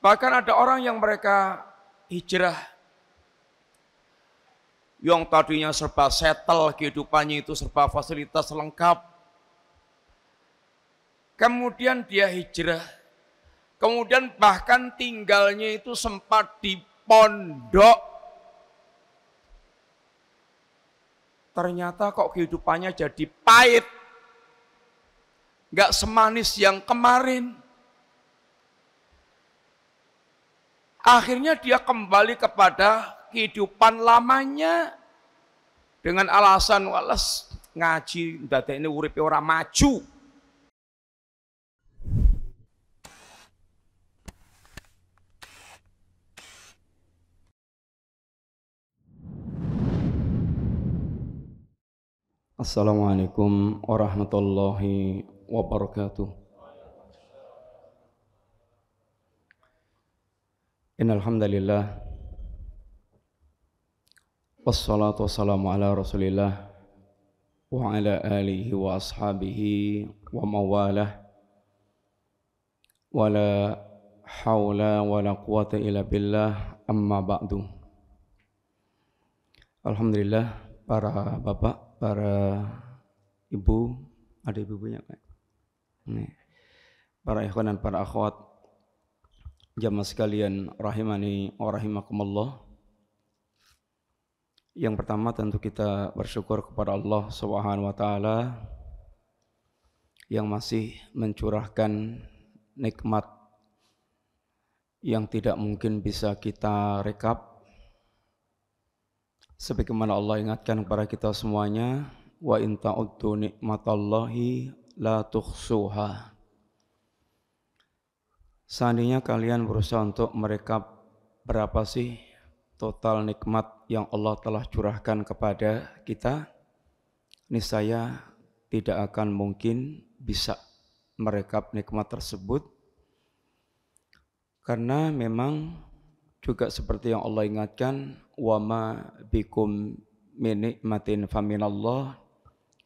Bahkan ada orang yang mereka hijrah, yang tadinya serba settle, kehidupannya itu serba fasilitas lengkap. Kemudian dia hijrah, kemudian bahkan tinggalnya itu sempat di pondok. Ternyata kok kehidupannya jadi pahit, gak semanis yang kemarin. Akhirnya dia kembali kepada kehidupan lamanya dengan alasan wales ngaji ndadekne uripe ora maju. Assalamualaikum warahmatullahi wabarakatuh. Innal hamdalillah wassalatu wassalamu ala Rasulillah wa ala alihi wa ashabihi wa mawalah wala haula wala quwata illa billah amma ba'du. Alhamdulillah, para bapak, para ibu, ada ibu-ibunya kan? Para ikhwan dan para akhwat jamaah sekalian rahimani wa rahimakumullah. Yang pertama tentu kita bersyukur kepada Allah Subhanahu wa taala yang masih mencurahkan nikmat yang tidak mungkin bisa kita rekap. Sebagaimana Allah ingatkan kepada kita semuanya, wa in ta'uddu nikmatallahi la tuhsuha. Seandainya kalian berusaha untuk merekap berapa sih total nikmat yang Allah telah curahkan kepada kita, niscaya tidak akan mungkin bisa merekap nikmat tersebut. Karena memang juga seperti yang Allah ingatkan, wa ma bikum min nikmatin faminallah,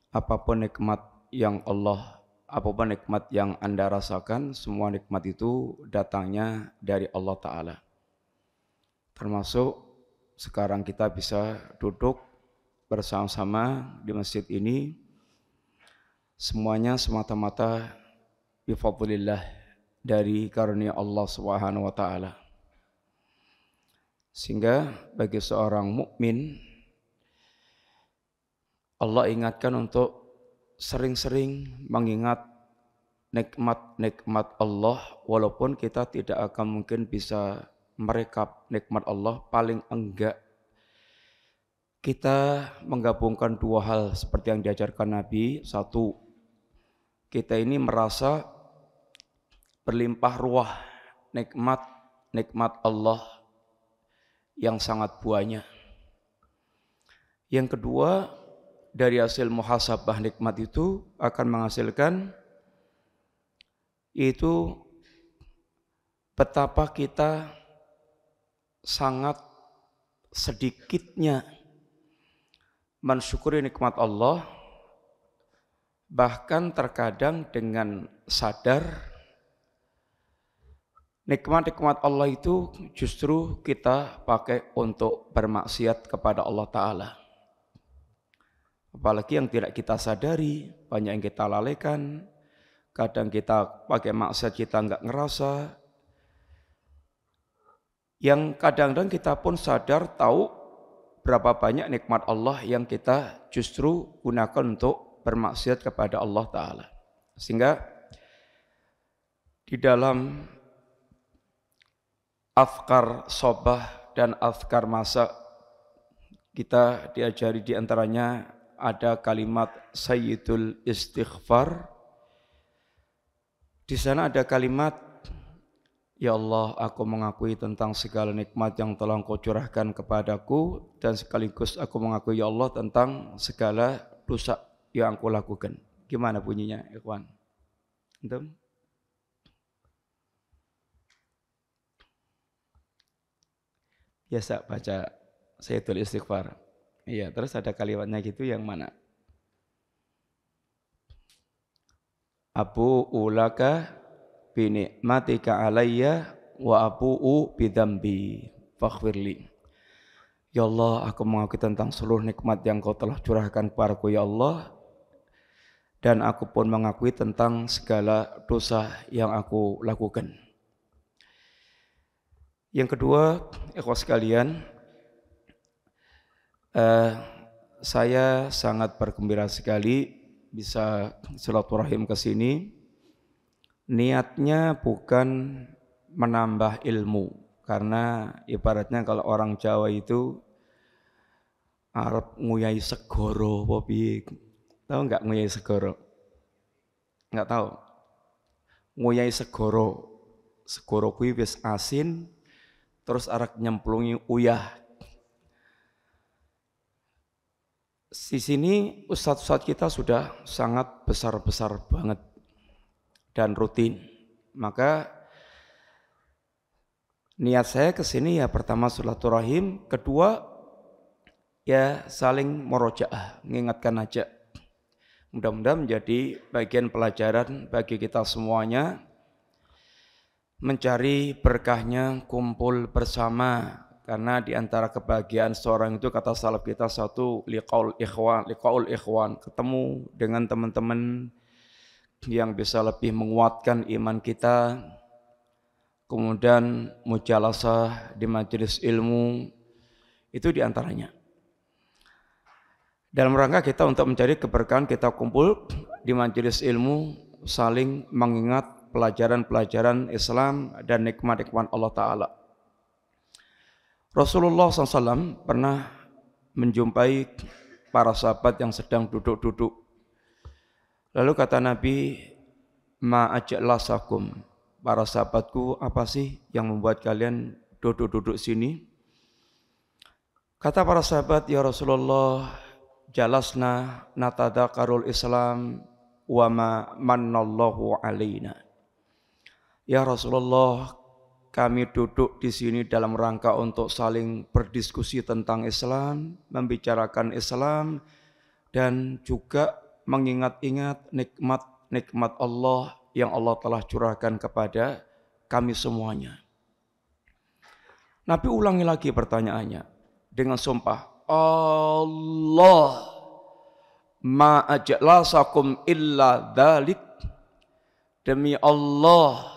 apapun nikmat yang Anda rasakan, semua nikmat itu datangnya dari Allah Ta'ala. Termasuk sekarang kita bisa duduk bersama-sama di masjid ini, semuanya semata-mata bifadlillah, dari karunia Allah Subhanahu wa taala. Sehingga bagi seorang mukmin, Allah ingatkan untuk sering-sering mengingat nikmat-nikmat Allah, walaupun kita tidak akan mungkin bisa merekap nikmat Allah. Paling enggak kita menggabungkan dua hal seperti yang diajarkan Nabi. Satu, kita ini merasa berlimpah ruah nikmat Allah yang sangat banyak. Yang kedua, dari hasil muhasabah nikmat itu akan menghasilkan itu betapa kita sangat sedikitnya mensyukuri nikmat Allah, bahkan terkadang dengan sadar nikmat-nikmat Allah itu justru kita pakai untuk bermaksiat kepada Allah Ta'ala. Apalagi yang tidak kita sadari, banyak yang kita lalaikan. Kadang kita pakai maksiat kita enggak ngerasa. Yang kadang-kadang kita pun sadar tahu berapa banyak nikmat Allah yang kita justru gunakan untuk bermaksiat kepada Allah Ta'ala. Sehingga di dalam azkar sobah dan azkar masa kita diajari di antaranya ada kalimat Sayyidul Istighfar. Di sana ada kalimat, ya Allah, aku mengakui tentang segala nikmat yang telah Engkau curahkan kepadaku, dan sekaligus aku mengakui ya Allah tentang segala dosa yang aku lakukan. Gimana bunyinya, ikhwan? Antum? Biasa baca Sayyidul Istighfar. Iya, terus ada kalimatnya gitu yang mana? Abu ulaka bi ni'matika alayya wa abu'u bidzambi faghfirli. Ya Allah, aku mengakui tentang seluruh nikmat yang Kau telah curahkan kepadaku ya Allah, dan aku pun mengakui tentang segala dosa yang aku lakukan. Yang kedua, ikhwas sekalian, saya sangat bergembira sekali bisa silaturahim ke sini. Niatnya bukan menambah ilmu, karena ibaratnya kalau orang Jawa itu arep nguyai segoro apa piye? Tahu enggak nguyai segoro? Enggak tahu. Nguyai segoro. Segoro kuwi wis asin terus arek nyemplungi uyah. Di sini ustadz-ustadz kita sudah sangat besar-besar banget dan rutin. Maka niat saya ke sini ya pertama silaturahim, kedua ya saling murojaah, mengingatkan aja. Mudah-mudahan menjadi bagian pelajaran bagi kita semuanya, mencari berkahnya kumpul bersama, karena di antara kebahagiaan seorang itu kata salaf kita satu liqaul ikhwan, ketemu dengan teman-teman yang bisa lebih menguatkan iman kita, kemudian mujalasah di majelis ilmu, itu di antaranya. Dalam rangka kita untuk mencari keberkahan, kita kumpul di majelis ilmu, saling mengingat pelajaran-pelajaran Islam dan nikmat-nikmat Allah Ta'ala. Rasulullah SAW pernah menjumpai para sahabat yang sedang duduk-duduk. Lalu kata Nabi, ma ajlasakum, para sahabatku, apa sih yang membuat kalian duduk-duduk sini? Kata para sahabat, ya Rasulullah, jalasna natadakarul Islam wa ma mannallahu alaina. Ya Rasulullah, kami duduk di sini dalam rangka untuk saling berdiskusi tentang Islam, membicarakan Islam, dan juga mengingat-ingat nikmat-nikmat Allah yang Allah telah curahkan kepada kami semuanya. Nabi ulangi lagi pertanyaannya dengan sumpah, Allah ma ajlasakum illa dzalik, demi Allah,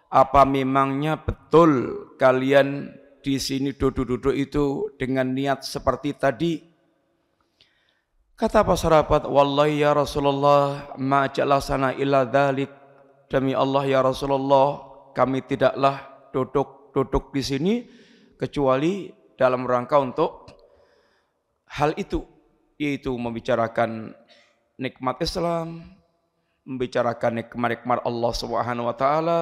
apa memangnya betul kalian di sini duduk-duduk itu dengan niat seperti tadi? Kata para sahabat, wallahi ya Rasulullah ma ajlasana illa dzalik, demi Allah ya Rasulullah, kami tidaklah duduk di sini kecuali dalam rangka untuk hal itu, yaitu membicarakan nikmat Islam, membicarakan nikmat-nikmat Allah Subhanahu wa taala,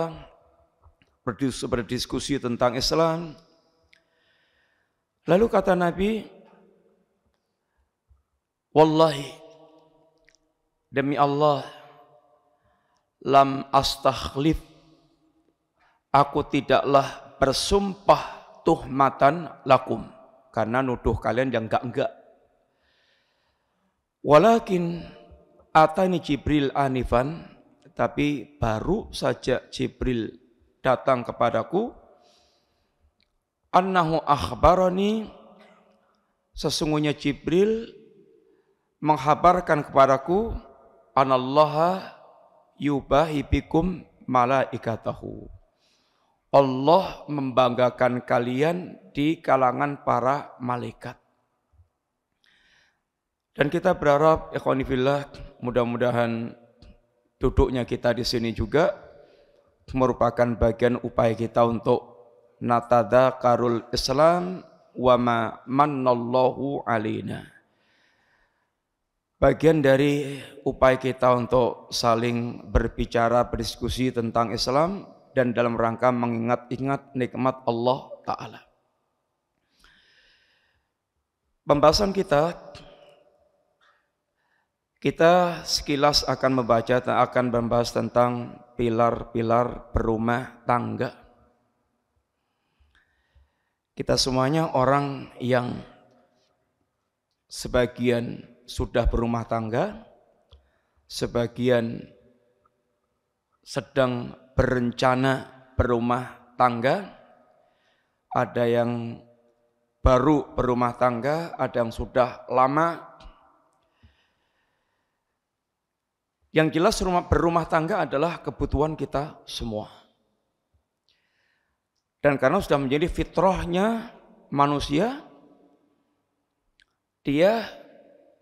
berdiskusi tentang Islam. Lalu kata Nabi, wallahi, demi Allah, lam astakhlif, aku tidaklah bersumpah tuhmatan lakum, karena nuduh kalian yang enggak. Walakin atani Jibril anifan, tapi baru saja Jibril datang kepadaku, annahu akhbarani, sesungguhnya Jibril menghabarkan kepadaku, anallaha yubahi bikum malaikatahu, Allah membanggakan kalian di kalangan para malaikat. Dan kita berharap, ikhwani fillah, mudah-mudahan duduknya kita di sini juga merupakan bagian upaya kita untuk natadzakarul Islam wa ma mannallahu alaina. Bagian dari upaya kita untuk saling berbicara, berdiskusi tentang Islam dan dalam rangka mengingat-ingat nikmat Allah Ta'ala. Pembahasan kita sekilas akan membahas tentang pilar-pilar berumah tangga. Kita semuanya orang yang sebagian sudah berumah tangga, sebagian sedang berencana berumah tangga, ada yang baru berumah tangga, ada yang sudah lama. Yang jelas berumah tangga adalah kebutuhan kita semua. Dan karena sudah menjadi fitrahnya manusia, dia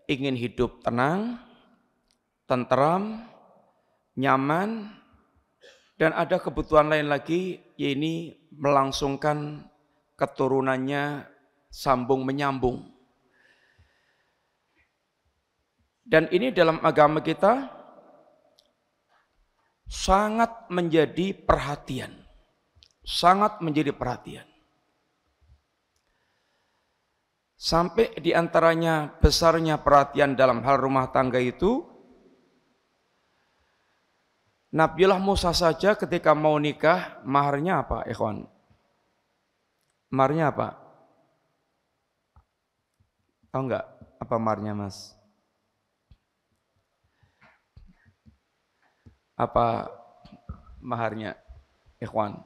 ingin hidup tenang, tentram, nyaman, dan ada kebutuhan lain lagi, yaitu melangsungkan keturunannya sambung menyambung. Dan ini dalam agama kita sangat menjadi perhatian. Sangat menjadi perhatian. Sampai diantaranya besarnya perhatian dalam hal rumah tangga itu, Nabiullah Musa saja ketika mau nikah, maharnya apa, ikhwan? Maharnya apa? Tahu enggak apa maharnya, Mas? Apa maharnya, ikhwan?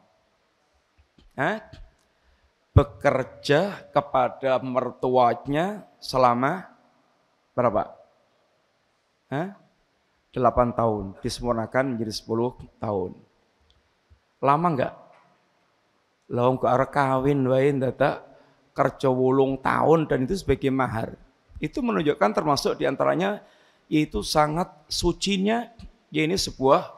Bekerja kepada mertuanya selama berapa? 8 tahun, disempurnakan menjadi 10 tahun. Lama enggak? Lah kok arep kawin wae dadak kerja 8 tahun dan itu sebagai mahar. Itu menunjukkan termasuk diantaranya yaitu sangat sucinya yaitu sebuah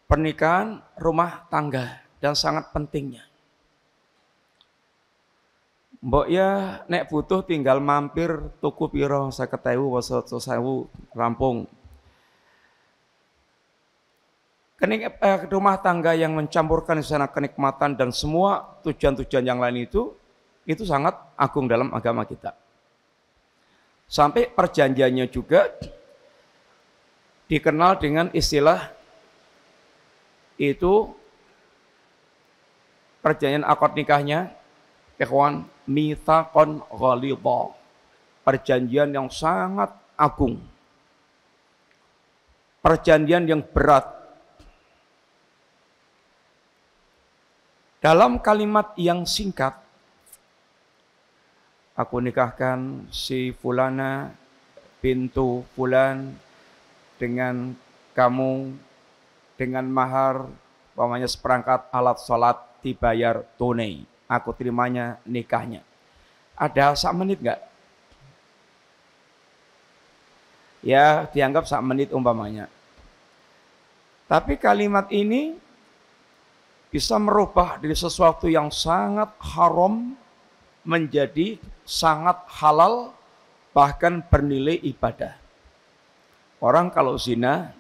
pernikahan rumah tangga dan sangat pentingnya. Mbok ya nek butuh tinggal mampir tuku piro 50.000 wasa 100.000 rampung. Rumah tangga yang mencampurkan di sana kenikmatan dan semua tujuan-tujuan yang lain itu sangat agung dalam agama kita. Sampai perjanjiannya juga dikenal dengan istilah itu perjanjian akad nikahnya, ikhwan, mitsaqon ghalidha. Perjanjian yang sangat agung. Perjanjian yang berat. Dalam kalimat yang singkat, aku nikahkan si fulana bintu fulan dengan kamu dengan mahar umpamanya seperangkat alat sholat dibayar tunai. Aku terimanya nikahnya. Ada sak menit enggak? Ya dianggap sak menit umpamanya. Tapi kalimat ini bisa merubah dari sesuatu yang sangat haram menjadi sangat halal, bahkan bernilai ibadah. Orang kalau zina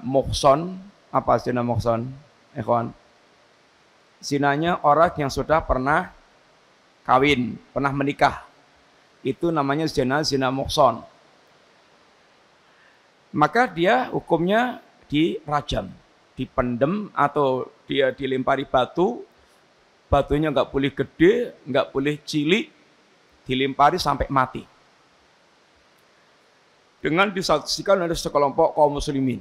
muhson, apa zina muhson? Ikhwan, zinanya orang yang sudah pernah kawin, pernah menikah. Itu namanya zina muhson. Maka dia hukumnya dirajam, dipendem atau dia dilempari batu. Batunya enggak boleh gede, enggak boleh cilik, dilempari sampai mati. Dengan disaksikan oleh sekelompok kaum muslimin.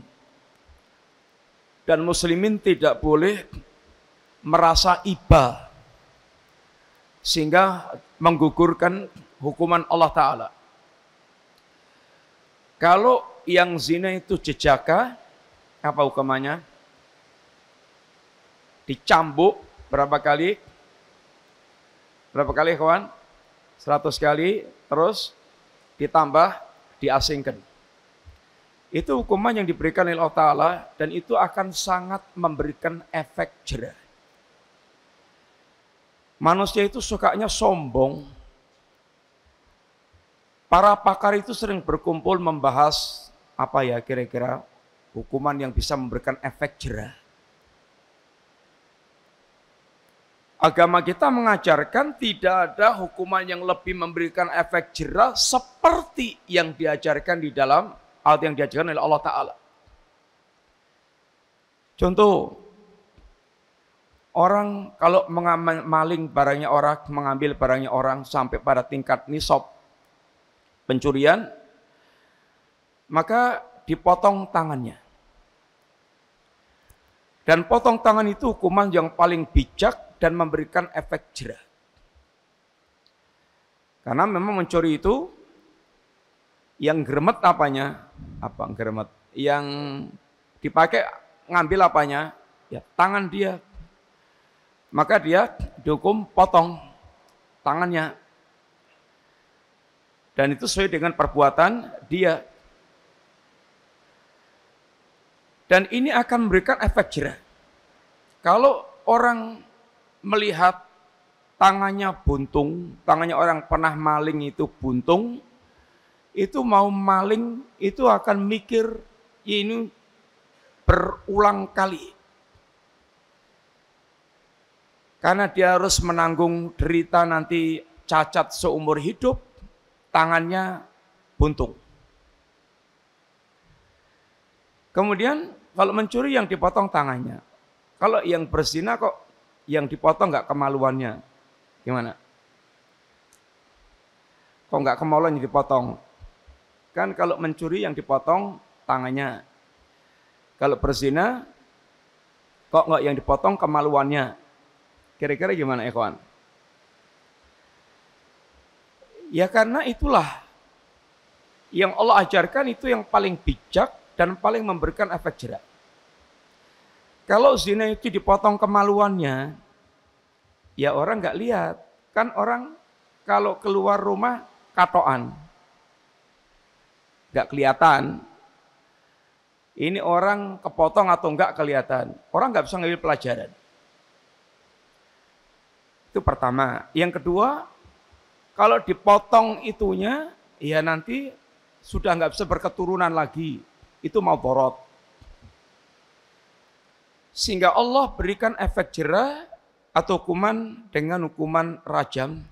Dan muslimin tidak boleh merasa iba sehingga menggugurkan hukuman Allah Ta'ala. Kalau yang zina itu jejaka, apa hukumannya? Dicambuk berapa kali? Berapa kali kawan? 100 kali, terus ditambah diasingkan. Itu hukuman yang diberikan oleh Allah Ta'ala dan itu akan sangat memberikan efek jera. Manusia itu sukanya sombong. Para pakar itu sering berkumpul membahas apa ya kira-kira hukuman yang bisa memberikan efek jera. Agama kita mengajarkan tidak ada hukuman yang lebih memberikan efek jera seperti yang diajarkan di dalam ayat yang diajarkan oleh Allah Ta'ala. Contoh, orang kalau maling barangnya orang, mengambil barangnya orang sampai pada tingkat nisab pencurian, maka dipotong tangannya. Dan potong tangan itu hukuman yang paling bijak dan memberikan efek jera. Karena memang mencuri itu yang gremet apanya? Apa gremet? Yang dipakai ngambil apanya? Ya tangan dia. Maka dia dihukum potong tangannya. Dan itu sesuai dengan perbuatan dia. Dan ini akan memberikan efek jera. Kalau orang melihat tangannya buntung, tangannya orang pernah maling itu buntung, itu mau maling itu akan mikir ini berulang kali. Karena dia harus menanggung derita nanti cacat seumur hidup, tangannya buntung. Kemudian kalau mencuri yang dipotong tangannya. Kalau yang berzina kok yang dipotong nggak kemaluannya. Gimana? Kok nggak kemaluan yang dipotong? Kan kalau mencuri yang dipotong tangannya. Kalau berzina kok nggak yang dipotong kemaluannya? Kira-kira gimana, ikhwan? Ya karena itulah yang Allah ajarkan itu yang paling bijak dan paling memberikan efek jera. Kalau zina itu dipotong kemaluannya, ya orang nggak lihat. Kan orang kalau keluar rumah katoan, nggak kelihatan. Ini orang kepotong atau enggak kelihatan. Orang nggak bisa ngambil pelajaran. Itu pertama. Yang kedua, kalau dipotong itunya, ya nanti sudah nggak bisa berketurunan lagi. Itu mau borot. Sehingga Allah berikan efek jera atau hukuman dengan hukuman rajam.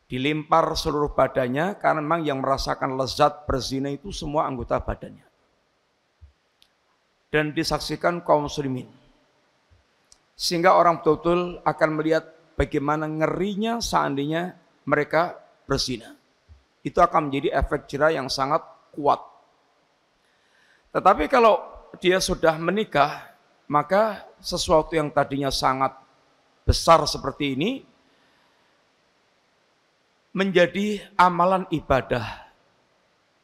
Dilimpar seluruh badannya karena memang yang merasakan lezat berzina itu semua anggota badannya. Dan disaksikan kaum muslimin. Sehingga orang betul-betul akan melihat bagaimana ngerinya seandainya mereka berzina. Itu akan menjadi efek jera yang sangat kuat. Tetapi kalau dia sudah menikah, maka sesuatu yang tadinya sangat besar seperti ini menjadi amalan ibadah.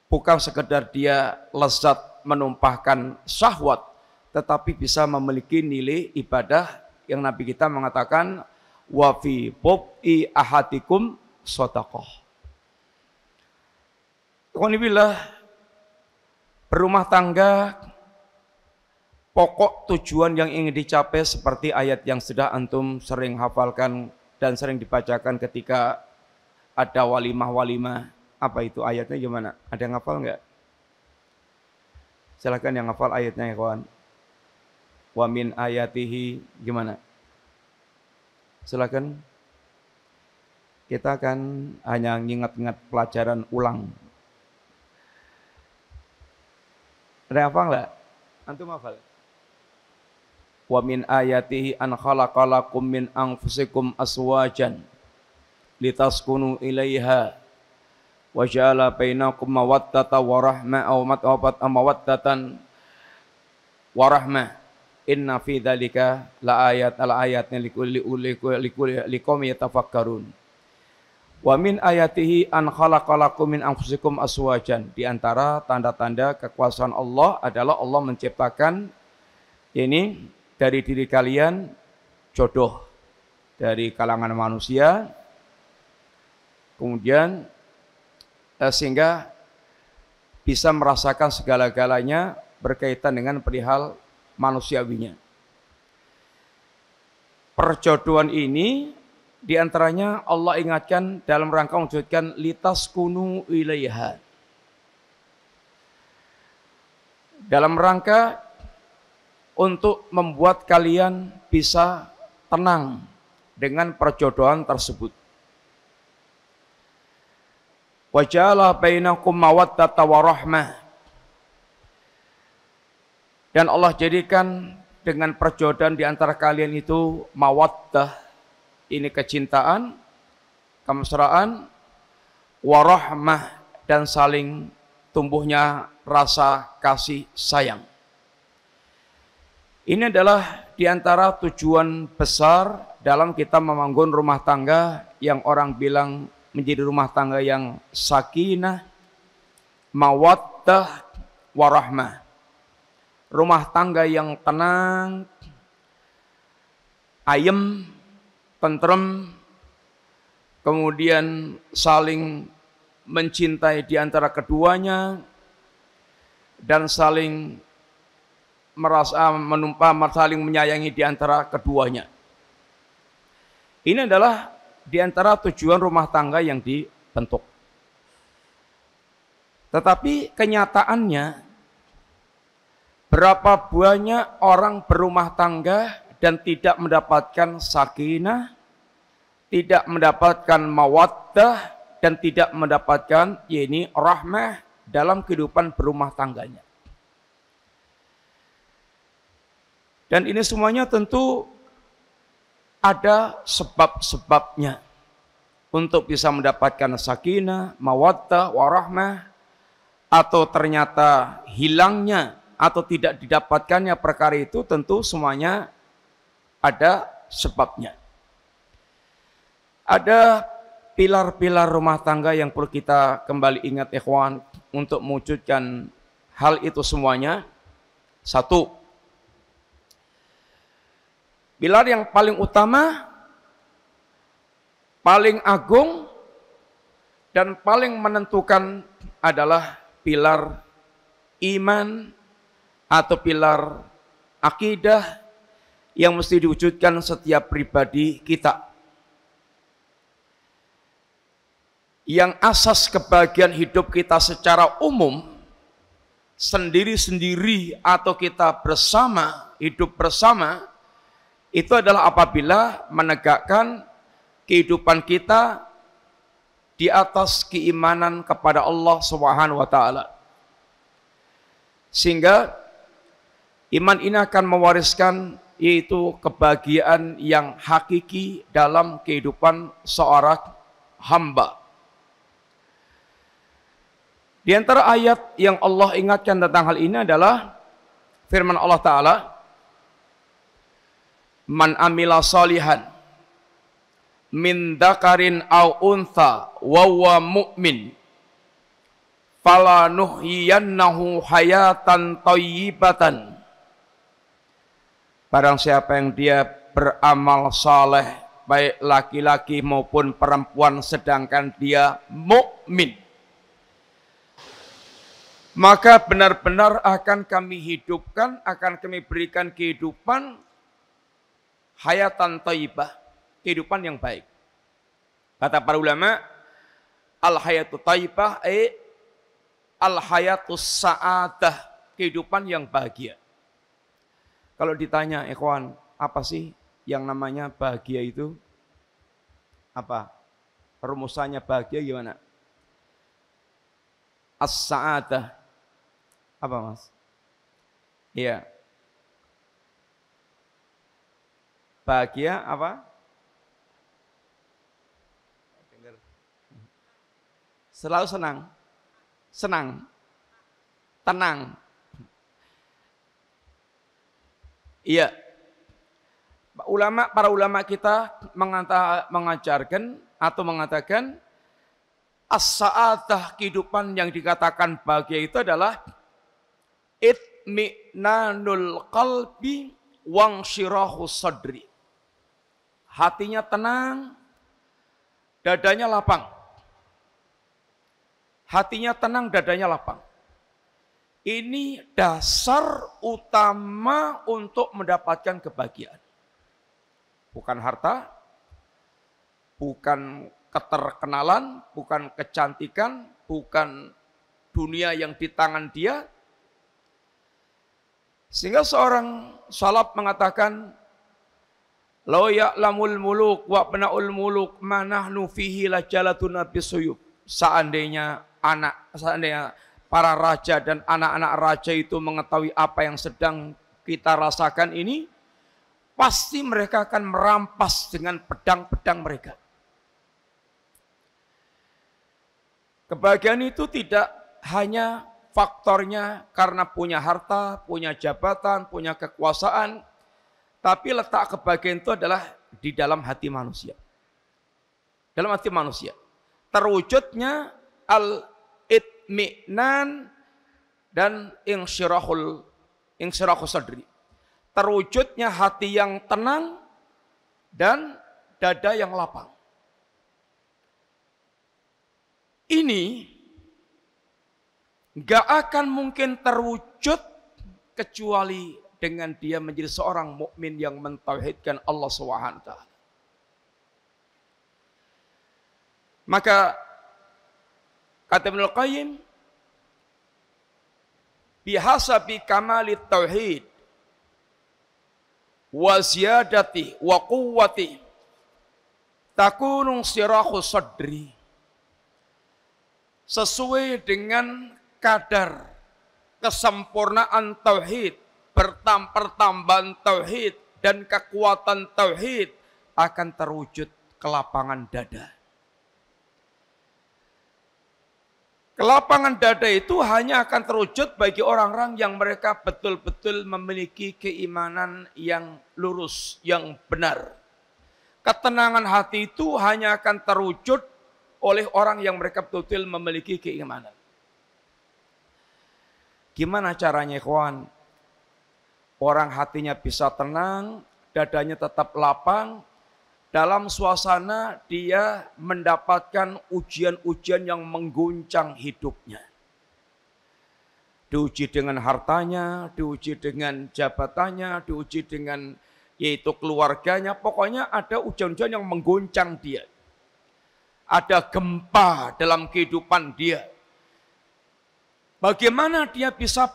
Bukan sekedar dia lezat menumpahkan syahwat, tetapi bisa memiliki nilai ibadah yang Nabi kita mengatakan wa fi bub'i ahadikum shadaqah. Berumah tangga pokok tujuan yang ingin dicapai seperti ayat yang sudah antum sering hafalkan dan sering dibacakan ketika ada walimah-walimah. Apa itu ayatnya gimana? Ada yang hafal enggak? Silakan yang hafal ayatnya ya kawan. Wa min ayatihi gimana? Silakan. Kita akan hanya ingat-ingat pelajaran ulang. Ada yang hafal enggak? Antum hafal? Wa min ayatihi an khalaqalakum min anfusikum aswajan litaskunu ilaiha wa ja'ala bainakum mawaddatan wa rahmah aw mawaddatan wa rahmah inna fi dzalika la ayatin liqaumin yatafakkarun. Wa min ayatihi an khalaqalakum min anfusikum aswajan. Di antara tanda-tanda kekuasaan Allah adalah Allah menciptakan ini dari diri kalian jodoh dari kalangan manusia. Kemudian sehingga bisa merasakan segala-galanya berkaitan dengan perihal manusiawinya. Perjodohan ini diantaranya Allah ingatkan dalam rangka mewujudkan litaskunu ilaiha. Dalam rangka untuk membuat kalian bisa tenang dengan perjodohan tersebut. Wa ja'ala bainakum mawaddatan wa rahmah. Dan Allah jadikan dengan perjodohan di antara kalian itu mawaddah, ini kecintaan, kemesraan, warahmah, dan saling tumbuhnya rasa kasih sayang. Ini adalah di antara tujuan besar dalam kita membangun rumah tangga yang orang bilang menjadi rumah tangga yang sakinah, mawaddah, warahmah. Rumah tangga yang tenang, ayem, tentrem, kemudian saling mencintai di antara keduanya, dan saling merasa saling menyayangi di antara keduanya. Ini adalah di antara tujuan rumah tangga yang dibentuk. Tetapi kenyataannya, berapa banyak orang berumah tangga dan tidak mendapatkan sakinah, tidak mendapatkan mawaddah, dan tidak mendapatkan rahmah dalam kehidupan berumah tangganya. Dan ini semuanya tentu ada sebab-sebabnya untuk bisa mendapatkan sakinah, mawaddah, warahmah, atau ternyata hilangnya atau tidak didapatkannya perkara itu, tentu semuanya ada sebabnya. Ada pilar-pilar rumah tangga yang perlu kita kembali ingat ikhwan untuk mewujudkan hal itu semuanya. Satu, pilar yang paling utama, paling agung, dan paling menentukan adalah pilar iman atau pilar akidah yang mesti diwujudkan setiap pribadi kita. Yang asas kebahagiaan hidup kita secara umum, sendiri-sendiri atau kita bersama, hidup bersama, itu adalah apabila menegakkan kehidupan kita di atas keimanan kepada Allah Subhanahu wa taala. Sehingga iman ini akan mewariskan yaitu kebahagiaan yang hakiki dalam kehidupan seorang hamba. Di antara ayat yang Allah ingatkan tentang hal ini adalah firman Allah Ta'ala, Man amila salihan min dzakarin aw untha wa huwa mu'min falanuhyiyannahu hayatan thayyibatan. Barang siapa yang dia beramal saleh, baik laki-laki maupun perempuan, sedangkan dia mukmin, maka benar-benar akan kami hidupkan, akan kami berikan kehidupan hayatan thayyibah, kehidupan yang baik. Kata para ulama, al-hayatu thayyibah al-hayatus sa'adah, kehidupan yang bahagia. Kalau ditanya, ikhwan, apa sih yang namanya bahagia itu? Apa? Rumusannya bahagia gimana? As-sa'adah. Apa, Mas? Iya. Bahagia apa? Selalu senang. Senang. Tenang. Iya. Para ulama kita mengajarkan atau mengatakan as-sa'adah, kehidupan yang dikatakan bahagia itu adalah itminanul qalbi wang syirahu sadri. Hatinya tenang, dadanya lapang. Hatinya tenang, dadanya lapang. Ini dasar utama untuk mendapatkan kebahagiaan. Bukan harta, bukan keterkenalan, bukan kecantikan, bukan dunia yang di tangan dia. Sehingga seorang salaf mengatakan, "Law ya'lamul muluk wa abnaul muluk ma nahnu fihi lajalatun bisuyub." Seandainya para raja dan anak-anak raja itu mengetahui apa yang sedang kita rasakan ini, pasti mereka akan merampas dengan pedang-pedang mereka. Kebahagiaan itu tidak hanya faktornya karena punya harta, punya jabatan, punya kekuasaan. Tapi letak kebahagiaan itu adalah di dalam hati manusia. Dalam hati manusia. Terwujudnya al-itmi'nan dan insyirahul sadri. Terwujudnya hati yang tenang dan dada yang lapang. Ini gak akan mungkin terwujud kecuali dengan dia menjadi seorang mukmin yang mentauhidkan Allah SWT. Maka kata Ibnu Qayyim, bihasabi kamalit tauhid wa ziyadati wa quwwati takunu sirahu sadri. Sesuai dengan kadar kesempurnaan tauhid, pertambahan tauhid dan kekuatan tauhid akan terwujud kelapangan dada. Kelapangan dada itu hanya akan terwujud bagi orang-orang yang mereka betul-betul memiliki keimanan yang lurus, yang benar. Ketenangan hati itu hanya akan terwujud oleh orang yang mereka betul-betul memiliki keimanan. Gimana caranya, ikhwan? Orang hatinya bisa tenang, dadanya tetap lapang, dalam suasana dia mendapatkan ujian-ujian yang mengguncang hidupnya. Diuji dengan hartanya, diuji dengan jabatannya, diuji dengan yaitu keluarganya. Pokoknya ada ujian-ujian yang mengguncang dia. Ada gempa dalam kehidupan dia. Bagaimana dia bisa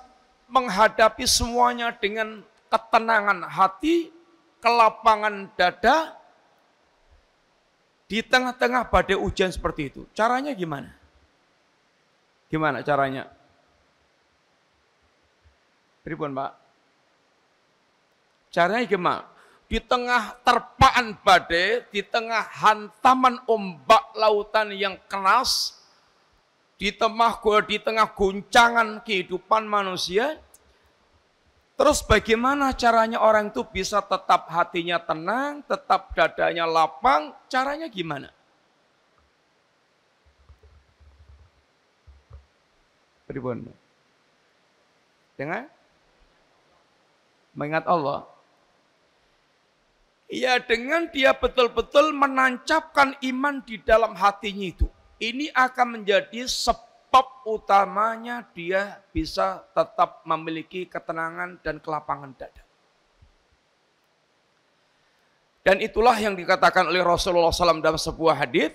menghadapi semuanya dengan ketenangan hati, kelapangan dada, di tengah-tengah badai ujian seperti itu. Caranya gimana? Gimana caranya? Pripun, Pak? Caranya gimana? Di tengah terpaan badai, di tengah hantaman ombak lautan yang keras, di tengah guncangan kehidupan manusia, terus bagaimana caranya orang itu bisa tetap hatinya tenang, tetap dadanya lapang? Caranya gimana? Pripun? Dengan mengingat Allah. Ya, dengan dia betul-betul menancapkan iman di dalam hatinya itu. Ini akan menjadi sebab utamanya dia bisa tetap memiliki ketenangan dan kelapangan dada. Dan itulah yang dikatakan oleh Rasulullah SAW dalam sebuah hadis,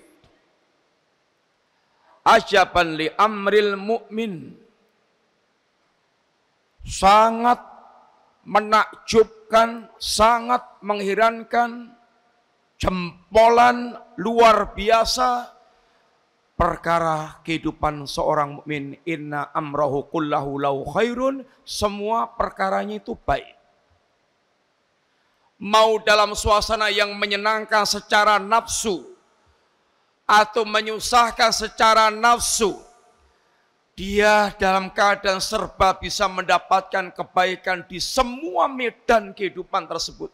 ajaban li amril mu'min. Sangat menakjubkan, sangat mengherankan, jempolan luar biasa perkara kehidupan seorang mukmin. Inna amrahu kullahu lahu khairun. Semua perkaranya itu baik. Mau dalam suasana yang menyenangkan secara nafsu atau menyusahkan secara nafsu, dia dalam keadaan serba bisa mendapatkan kebaikan di semua medan kehidupan tersebut.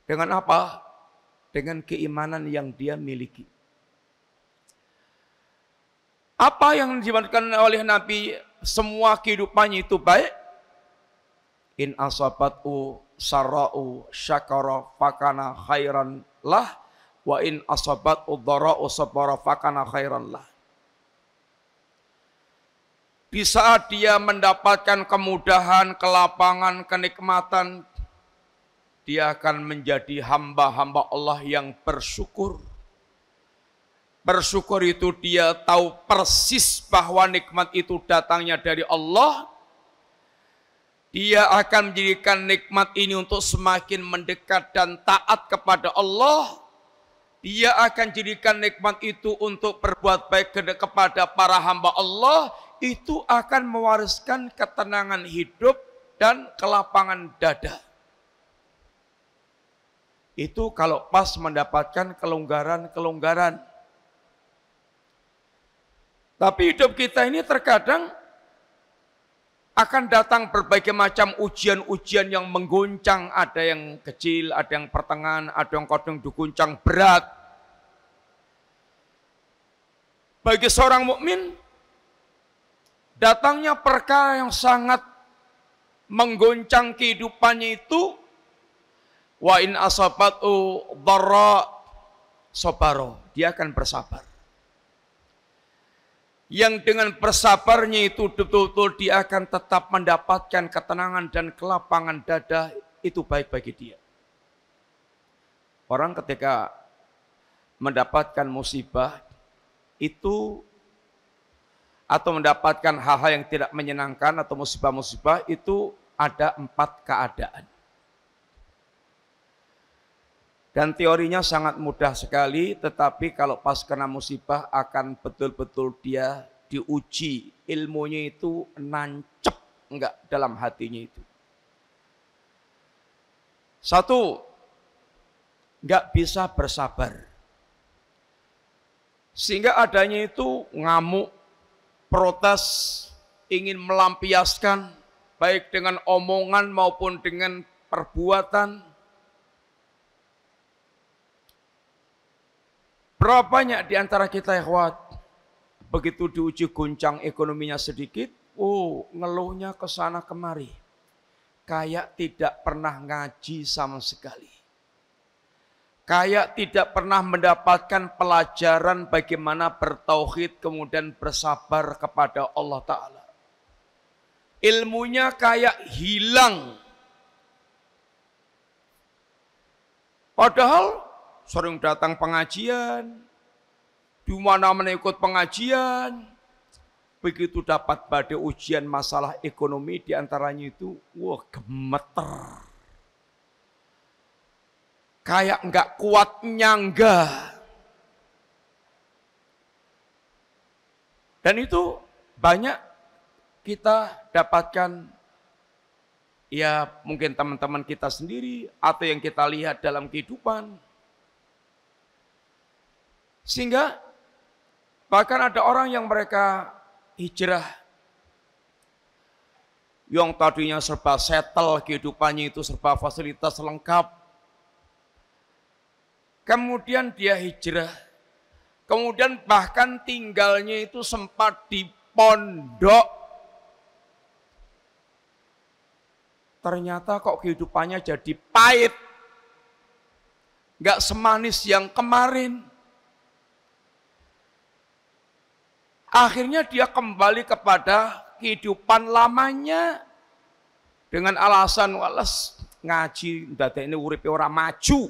Dengan apa? Dengan keimanan yang dia miliki. Apa yang dimaksudkan oleh Nabi semua kehidupannya itu baik? In asabatu sara'u syakara fakana khairan lah, wa in asabatu dhara'u sabara fakana khairan lah. Di saat dia mendapatkan kemudahan, kelapangan, kenikmatan, dia akan menjadi hamba-hamba Allah yang bersyukur. Bersyukur itu dia tahu persis bahwa nikmat itu datangnya dari Allah. Dia akan menjadikan nikmat ini untuk semakin mendekat dan taat kepada Allah. Dia akan jadikan nikmat itu untuk berbuat baik kepada para hamba Allah. Itu akan mewariskan ketenangan hidup dan kelapangan dada. Itu kalau pas mendapatkan kelonggaran-kelonggaran. Tapi hidup kita ini terkadang akan datang berbagai macam ujian-ujian yang mengguncang. Ada yang kecil, ada yang pertengahan, ada yang kadang diguncang berat. Bagi seorang mukmin, datangnya perkara yang sangat mengguncang kehidupannya itu, wa in asabatu dharra sabara, dia akan bersabar. Yang dengan bersabarnya itu betul-betul dia akan tetap mendapatkan ketenangan dan kelapangan dada, itu baik bagi dia. Orang ketika mendapatkan musibah itu atau mendapatkan hal-hal yang tidak menyenangkan atau musibah-musibah itu ada 4 keadaan. Dan teorinya sangat mudah sekali, tetapi kalau pas kena musibah akan betul-betul dia diuji. Ilmunya itu nancep enggak dalam hatinya itu. 1, enggak bisa bersabar. Sehingga adanya itu ngamuk, protes, ingin melampiaskan, baik dengan omongan maupun dengan perbuatan. Berapa banyak di antara kita ikhwat, begitu diuji guncang ekonominya sedikit, ngeluhnya ke sana kemari. Kayak tidak pernah ngaji sama sekali. Kayak tidak pernah mendapatkan pelajaran bagaimana bertauhid kemudian bersabar kepada Allah Ta'ala. Ilmunya kayak hilang. Padahal sering datang pengajian, di mana-mana ikut pengajian, begitu dapat badai ujian masalah ekonomi diantaranya itu, gemeter. Kayak enggak kuat nyangga. Dan itu banyak kita dapatkan, ya mungkin teman-teman kita sendiri, atau yang kita lihat dalam kehidupan. Sehingga bahkan ada orang yang mereka hijrah, yang tadinya serba settle, kehidupannya itu serba fasilitas lengkap. Kemudian dia hijrah, kemudian bahkan tinggalnya itu sempat di pondok. Ternyata kok kehidupannya jadi pahit, gak semanis yang kemarin. Akhirnya dia kembali kepada kehidupan lamanya dengan alasan wales ngaji ndadekne uripe ora maju.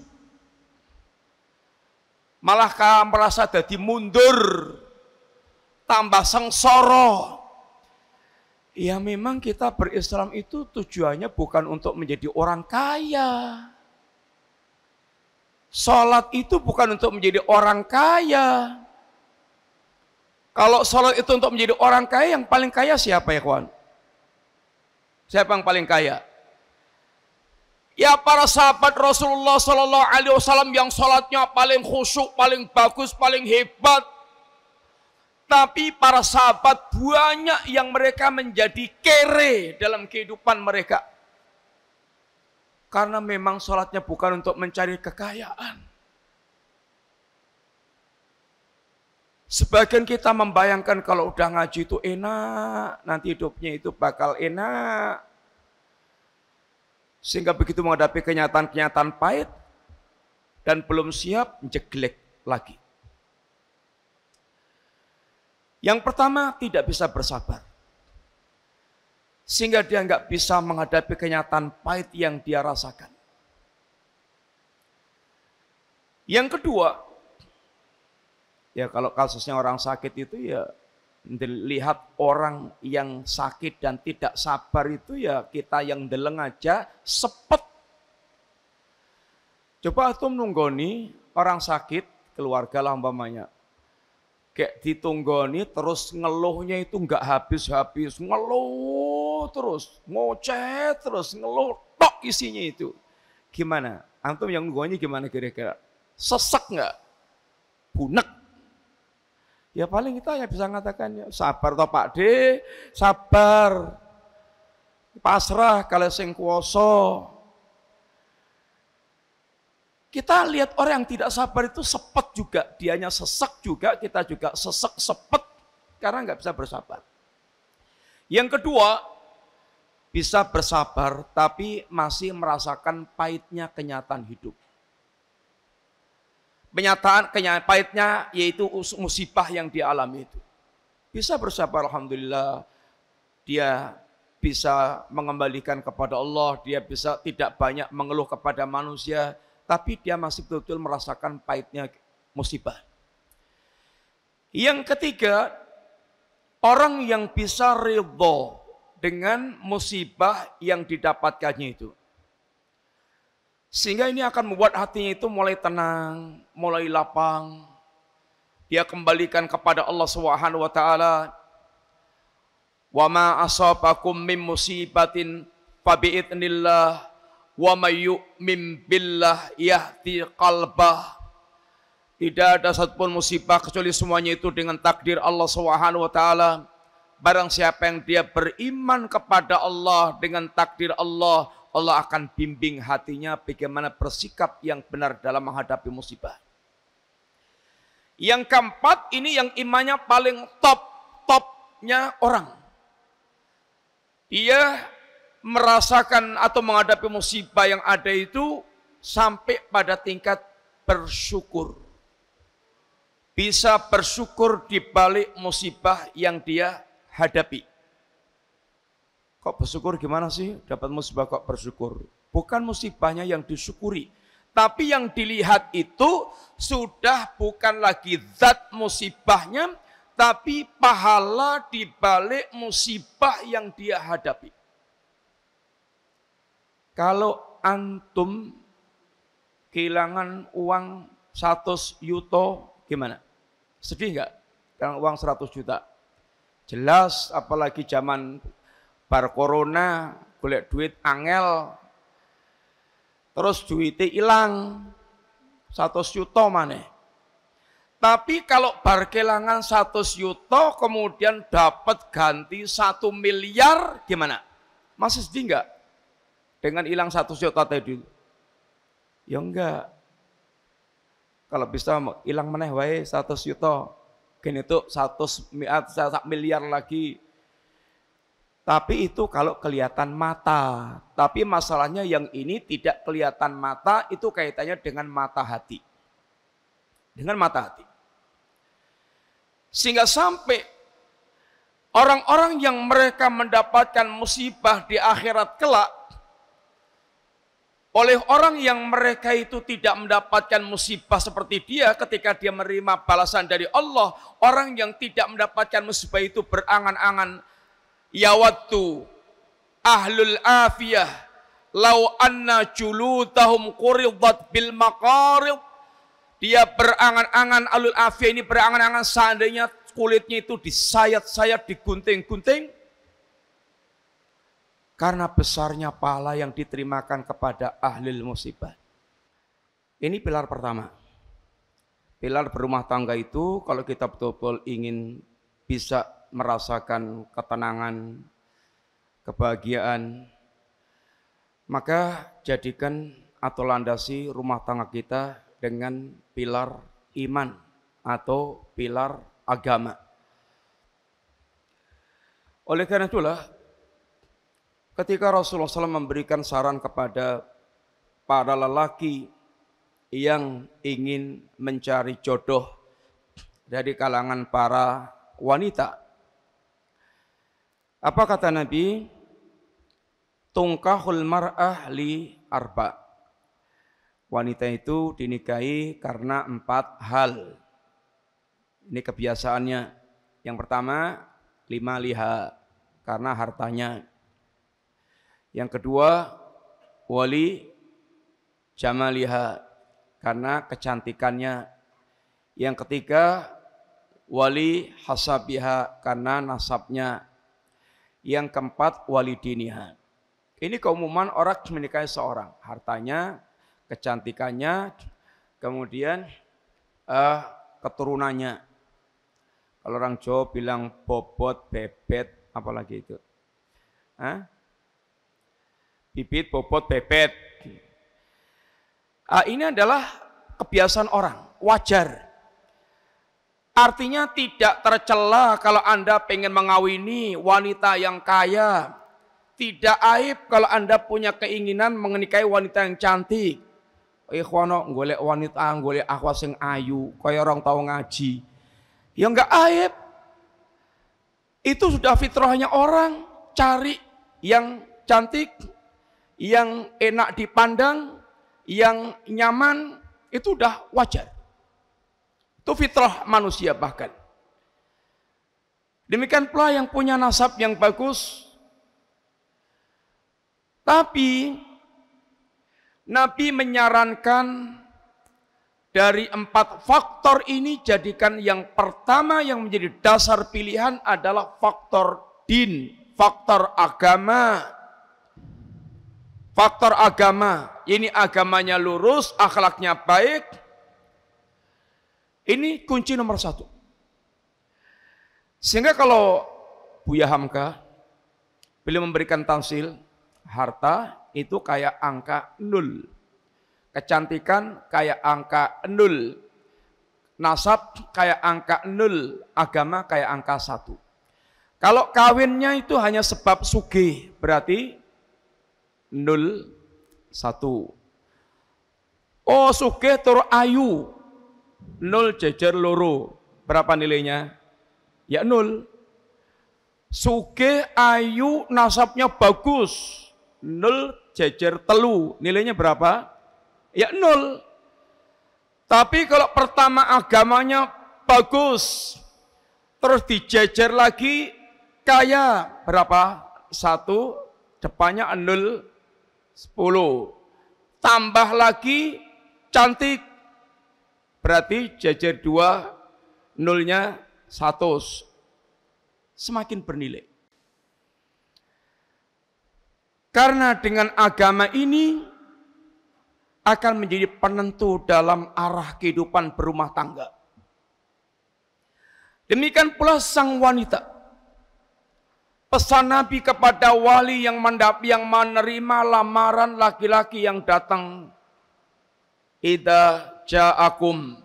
Malah merasa jadi mundur, tambah sengsara. Ya memang kita berislam itu tujuannya bukan untuk menjadi orang kaya. Sholat itu bukan untuk menjadi orang kaya. Kalau sholat itu untuk menjadi orang kaya, yang paling kaya siapa ya kawan? Siapa yang paling kaya? Ya para sahabat Rasulullah Sallallahu Alaihi Wasallam yang sholatnya paling khusyuk, paling bagus, paling hebat. Tapi para sahabat banyak yang mereka menjadi kere dalam kehidupan mereka. Karena memang sholatnya bukan untuk mencari kekayaan. Sebagian kita membayangkan kalau udah ngaji itu enak, nanti hidupnya itu bakal enak. Sehingga begitu menghadapi kenyataan-kenyataan pahit dan belum siap, jeglek lagi. Yang pertama, tidak bisa bersabar. Sehingga dia nggak bisa menghadapi kenyataan pahit yang dia rasakan. Yang kedua, ya kalau kasusnya orang sakit itu ya dilihat orang yang sakit dan tidak sabar itu ya kita yang deleng aja sepet. Coba tuh nunggoni orang sakit, keluarga lah umpamanya. Kayak ditunggoni terus ngeluhnya itu enggak habis-habis, ngeluh terus, ngoceh terus, ngeluh tok isinya itu. Gimana? Antum yang nunggoni gimana kira-kira? Sesek enggak? Bunek. Ya paling kita hanya bisa mengatakan, ya, sabar toh Pak D, sabar. Pasrah kalau sing kuoso. Kita lihat orang yang tidak sabar itu sepet juga, dianya sesek juga, kita juga sesek sepet karena nggak bisa bersabar. Yang kedua, bisa bersabar tapi masih merasakan pahitnya kenyataan hidup. Pahitnya yaitu musibah yang dialami itu. Bisa bersabar, alhamdulillah, dia bisa mengembalikan kepada Allah, dia bisa tidak banyak mengeluh kepada manusia, tapi dia masih betul-betul merasakan pahitnya musibah. Yang ketiga, orang yang bisa ridho dengan musibah yang didapatkannya itu. Sehingga ini akan membuat hatinya itu mulai tenang, mulai lapang. Dia kembalikan kepada Allah Subhanahu wa taala. Wa ma asabakum min musibatin fa bi'idznillah wa may yu'min billah yahdi qalbah. Tidak ada satupun musibah kecuali semuanya itu dengan takdir Allah Subhanahu wa taala. Barang siapa yang dia beriman kepada Allah dengan takdir Allah, Allah akan bimbing hatinya bagaimana bersikap yang benar dalam menghadapi musibah. Yang keempat, ini yang imannya paling top-topnya orang. Dia merasakan atau menghadapi musibah yang ada itu sampai pada tingkat bersyukur. Bisa bersyukur di balik musibah yang dia hadapi. Kok bersyukur gimana sih? Dapat musibah kok bersyukur? Bukan musibahnya yang disyukuri, tapi yang dilihat itu sudah bukan lagi zat musibahnya, tapi pahala di balik musibah yang dia hadapi. Kalau antum kehilangan uang 100 yuto, gimana? Sedih nggak? Kehilangan uang 100 juta. Jelas, apalagi zaman bar corona, golek duit angel, terus duitnya hilang 100 yuto mana? Tapi kalau bar kelangan 100 yuto kemudian dapat ganti 1 miliar, gimana? Masih sedih enggak? Dengan hilang 100 juta tadi? Ya enggak. Kalau bisa hilang meneh wae 100 yuto. Gini itu 100 miliar lagi. Tapi itu kalau kelihatan mata. Tapi masalahnya yang ini tidak kelihatan mata, itu kaitannya dengan mata hati. Dengan mata hati. Sehingga sampai orang-orang yang mereka mendapatkan musibah di akhirat kelak, oleh orang yang mereka itu tidak mendapatkan musibah seperti dia ketika dia menerima balasan dari Allah, orang yang tidak mendapatkan musibah itu berangan-angan, yawaddu ahlul afiyah lau anna julutahum quridat bil maqarid. Dia berangan-angan, alul afiyah ini berangan-angan seandainya kulitnya itu disayat-sayat, digunting-gunting. Karena besarnya pahala yang diterimakan kepada ahli musibah. Ini pilar pertama. Pilar berumah tangga itu kalau kita betul-betul ingin bisa merasakan ketenangan, kebahagiaan, maka jadikan atau landasi rumah tangga kita dengan pilar iman atau pilar agama. Oleh karena itulah, ketika Rasulullah SAW memberikan saran kepada para lelaki yang ingin mencari jodoh dari kalangan para wanita, apa kata Nabi? Tungkahul mar'ah li arba'. Wanita itu dinikahi karena 4 hal. Ini kebiasaannya. Yang pertama, 5 liha, karena hartanya. Yang kedua, wali jamaliha, karena kecantikannya. Yang ketiga, wali hasabiha, karena nasabnya. Yang keempat, wali diniha. Ini keumuman orang menikahi seorang, hartanya, kecantikannya, kemudian keturunannya. Kalau orang Jawa bilang bobot, bebet, apalagi itu. Hah? Bibit, bobot, bebet. Ini adalah kebiasaan orang, wajar. Artinya tidak tercela kalau Anda pengen mengawini wanita yang kaya. Tidak aib kalau Anda punya keinginan menikahi wanita yang cantik. Ikhwano, golek wanita, golek aku sing ayu, kaya orang tahu ngaji. Ya enggak aib. Itu sudah fitrahnya orang, cari yang cantik, yang enak dipandang, yang nyaman, itu udah wajar. Itu fitrah manusia bahkan. Demikian pula yang punya nasab yang bagus. Tapi Nabi menyarankan dari 4 faktor ini jadikan yang pertama yang menjadi dasar pilihan adalah faktor din, faktor agama. Faktor agama, ini agamanya lurus, akhlaknya baik. Ini kunci nomor 1. Sehingga kalau Buya Hamka beliau memberikan tamsil, harta itu kayak angka 0. Kecantikan kayak angka 0. Nasab kayak angka 0. Agama kayak angka 1. Kalau kawinnya itu hanya sebab sugih, berarti 0, 1. Oh sugih tur ayu, 0 jejer loro. Berapa nilainya? Ya 0. Sugih ayu nasabnya bagus, 0 jejer telu. Nilainya berapa? Ya 0. Tapi kalau pertama agamanya bagus, terus dijejer lagi kaya, berapa? 1, depannya 0, 10. Tambah lagi cantik, berarti jejer 2, 0-nya 100. Semakin bernilai. Karena dengan agama ini akan menjadi penentu dalam arah kehidupan berumah tangga. Demikian pula sang wanita. Pesan Nabi kepada wali yang menerima lamaran laki-laki yang datang. Idza ja'akum,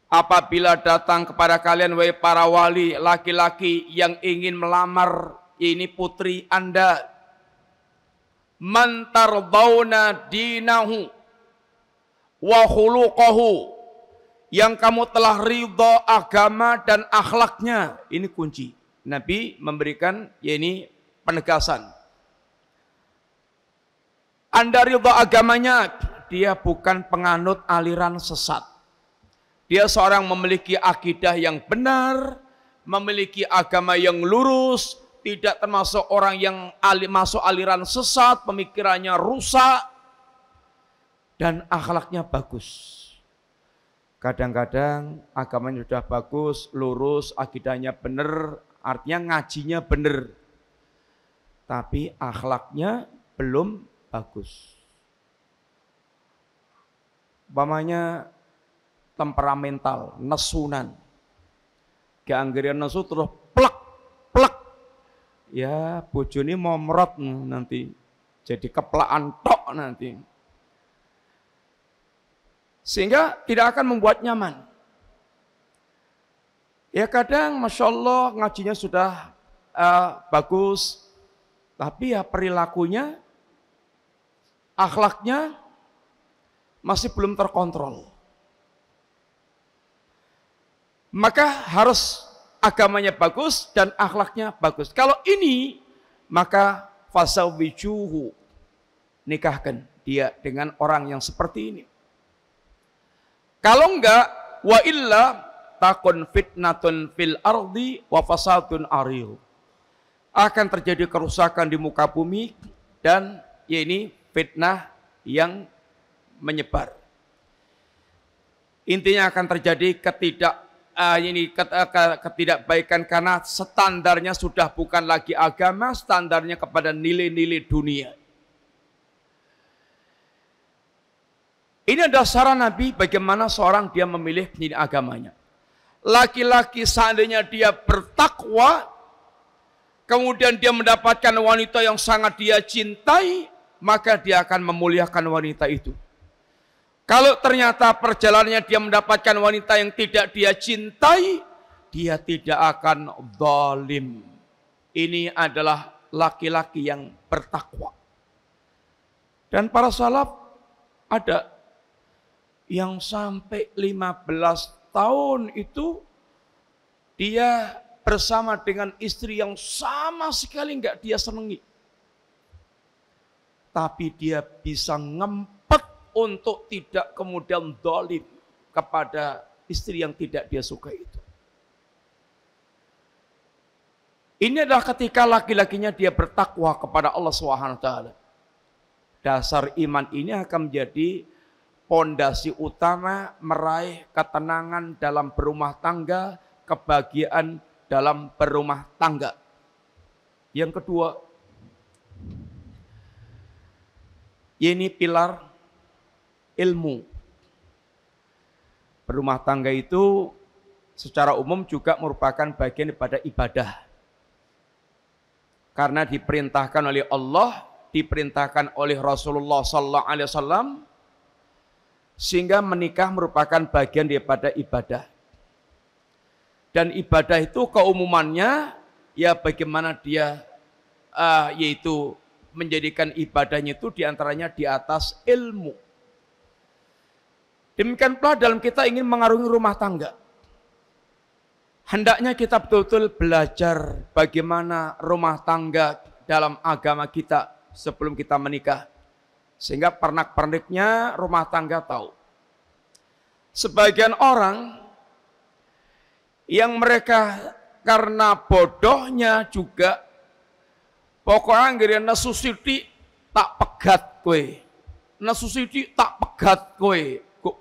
apabila datang kepada kalian wahai para wali laki-laki yang ingin melamar ini putri Anda, man tardawna dinahu wa khuluquhu, yang kamu telah ridha agama dan akhlaknya. Ini kunci. Nabi memberikan ini penegasan. Anda ridha agamanya, dia bukan penganut aliran sesat. Dia seorang memiliki akidah yang benar, memiliki agama yang lurus, tidak termasuk orang yang masuk aliran sesat, pemikirannya rusak, dan akhlaknya bagus. Kadang-kadang agamanya sudah bagus, lurus, akidahnya benar, artinya ngajinya benar. Tapi akhlaknya belum bagus. Umpamanya temperamental, nesunan. Keanggerian nesu terus plek. Ya, bojone momrot nanti. Jadi keplaan tok nanti. Sehingga tidak akan membuat nyaman. Ya kadang Masya Allah ngajinya sudah bagus. Tapi ya perilakunya, akhlaknya masih belum terkontrol. Maka harus agamanya bagus dan akhlaknya bagus. Kalau ini, maka fasawijuhu, nikahkan dia dengan orang yang seperti ini. Kalau enggak, wa illa takun fitnatun fil ardi wa fasadun aril. Akan terjadi kerusakan di muka bumi dan ya ini fitnah yang menyebar. Intinya akan terjadi ketidakbaikan karena standarnya sudah bukan lagi agama, standarnya kepada nilai-nilai dunia. Ini adalah saran Nabi bagaimana seorang dia memilih nilai agamanya. Laki-laki seandainya dia bertakwa, kemudian dia mendapatkan wanita yang sangat dia cintai, maka dia akan memuliakan wanita itu. Kalau ternyata perjalanannya dia mendapatkan wanita yang tidak dia cintai, dia tidak akan zalim. Ini adalah laki-laki yang bertakwa. Dan para salaf ada yang sampai 15 tahun itu dia bersama dengan istri yang sama sekali enggak dia senangi. Tapi dia bisa ngempet untuk tidak kemudian zalim kepada istri yang tidak dia suka itu. Ini adalah ketika laki-lakinya dia bertakwa kepada Allah SWT. Dasar iman ini akan menjadi pondasi utama meraih ketenangan dalam berumah tangga, kebahagiaan dalam berumah tangga. Yang kedua, ini pilar ilmu. Berumah tangga itu secara umum juga merupakan bagian daripada ibadah. Karena diperintahkan oleh Allah, diperintahkan oleh Rasulullah SAW, sehingga menikah merupakan bagian daripada ibadah. Dan ibadah itu keumumannya ya bagaimana dia yaitu menjadikan ibadahnya itu diantaranya di atas ilmu. Demikian pula dalam kita ingin mengarungi rumah tangga. Hendaknya kita betul-betul belajar bagaimana rumah tangga dalam agama kita sebelum kita menikah. Sehingga pernak-perniknya rumah tangga tahu. Sebagian orang yang mereka karena bodohnya juga pokoknya nggak nasu siti tak pegat kue. Nasu siti tak pegat kue. Kok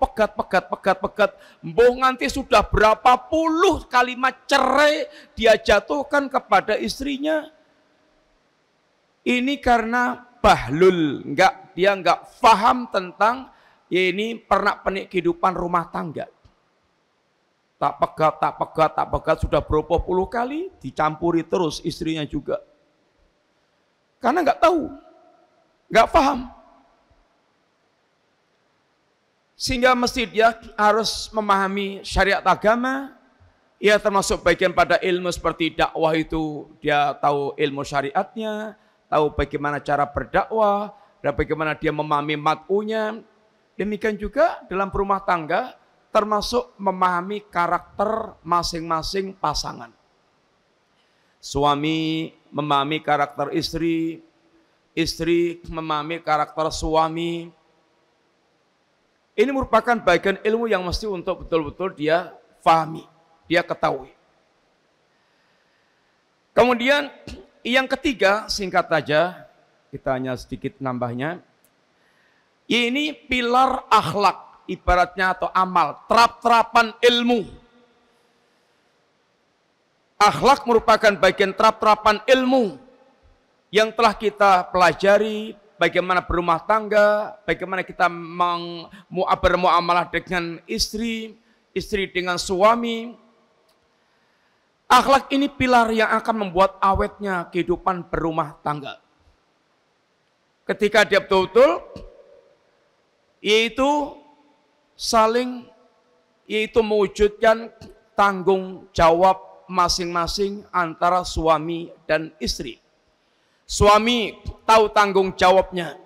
pegat. Mboh nganti sudah berapa puluh kalimat cerai dia jatuhkan kepada istrinya. Ini karena bahlul, dia enggak paham tentang ya ini pernak-pernik kehidupan rumah tangga. Tak pegat sudah berapa puluh kali dicampuri terus istrinya juga. Karena enggak tahu, enggak paham. Sehingga mesti dia harus memahami syariat agama. Ya termasuk bagian pada ilmu seperti dakwah itu dia tahu ilmu syariatnya, tahu bagaimana cara berdakwah, dan bagaimana dia memahami mat'unya. Demikian juga dalam rumah tangga termasuk memahami karakter masing-masing pasangan. Suami memahami karakter istri, istri memahami karakter suami. Ini merupakan bagian ilmu yang mesti untuk betul-betul dia fahami, dia ketahui. Kemudian yang ketiga, singkat saja, kita hanya sedikit nambahnya. Ini pilar akhlak, ibaratnya atau amal, terap-terapan ilmu. Akhlak merupakan bagian terap-terapan ilmu yang telah kita pelajari. Bagaimana berumah tangga, bagaimana kita bermuamalah dengan istri, istri dengan suami. Akhlak ini pilar yang akan membuat awetnya kehidupan berumah tangga. Ketika dia betul-betul, yaitu mewujudkan tanggung jawab masing-masing antara suami dan istri. Suami tahu tanggung jawabnya.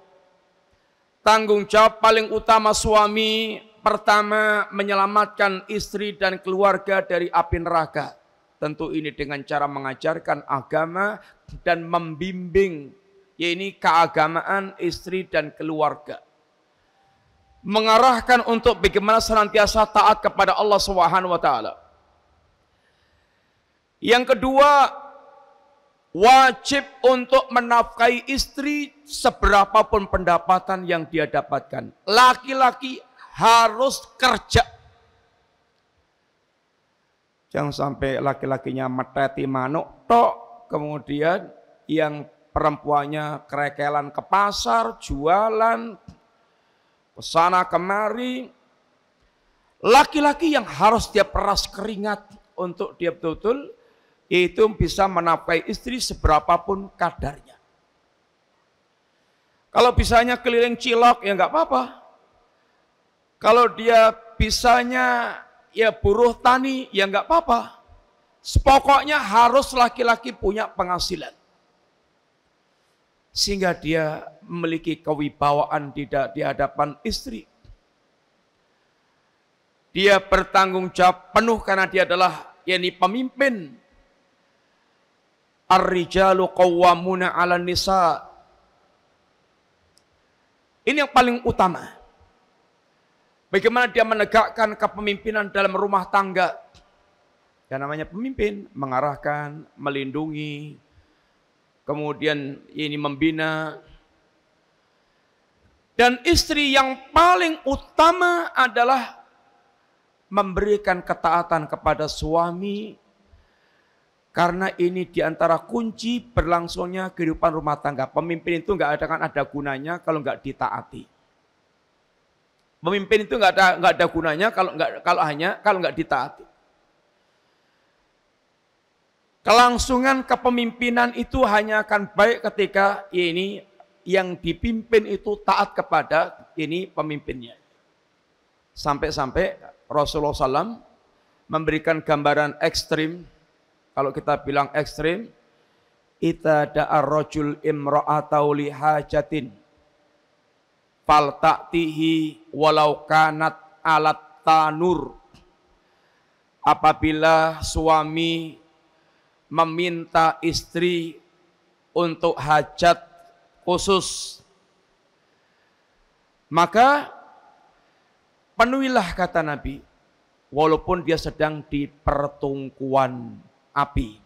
Tanggung jawab paling utama suami pertama menyelamatkan istri dan keluarga dari api neraka. Tentu ini dengan cara mengajarkan agama dan membimbing yaitu keagamaan istri dan keluarga. Mengarahkan untuk bagaimana senantiasa taat kepada Allah SWT. Yang kedua, wajib untuk menafkahi istri seberapapun pendapatan yang dia dapatkan. Laki-laki harus kerja. Jangan sampai laki-lakinya meteti manuk tok, kemudian yang perempuannya kerekelan ke pasar, jualan, kesana kemari. Laki-laki yang harus dia peras keringat untuk dia betul-betul itu bisa menafkahi istri seberapapun kadarnya. Kalau bisanya keliling cilok ya nggak apa-apa. Kalau dia bisanya ya buruh tani ya nggak apa-apa. Pokoknya harus laki-laki punya penghasilan. Sehingga dia memiliki kewibawaan di hadapan istri. Dia bertanggung jawab penuh karena dia adalah pemimpin. Ar-rijalu qawwamuna 'alan nisa. Ini yang paling utama. Bagaimana dia menegakkan kepemimpinan dalam rumah tangga. Yang namanya pemimpin, mengarahkan, melindungi, kemudian membina. Dan istri yang paling utama adalah memberikan ketaatan kepada suami, karena ini diantara kunci berlangsungnya kehidupan rumah tangga. Pemimpin itu nggak ada gunanya kalau nggak ditaati. Pemimpin itu nggak ada gunanya kalau nggak ditaati. Kelangsungan kepemimpinan itu hanya akan baik ketika yang dipimpin itu taat kepada pemimpinnya. Sampai-sampai Rasulullah SAW memberikan gambaran ekstrim. Kalau kita bilang ekstrim, ita da'ar rajul imra'atau li hajatin fal ta'tihi walau kanat alat tanur. Apabila suami meminta istri untuk hajat khusus, maka penuhilah, kata Nabi, walaupun dia sedang di pertungkuan api,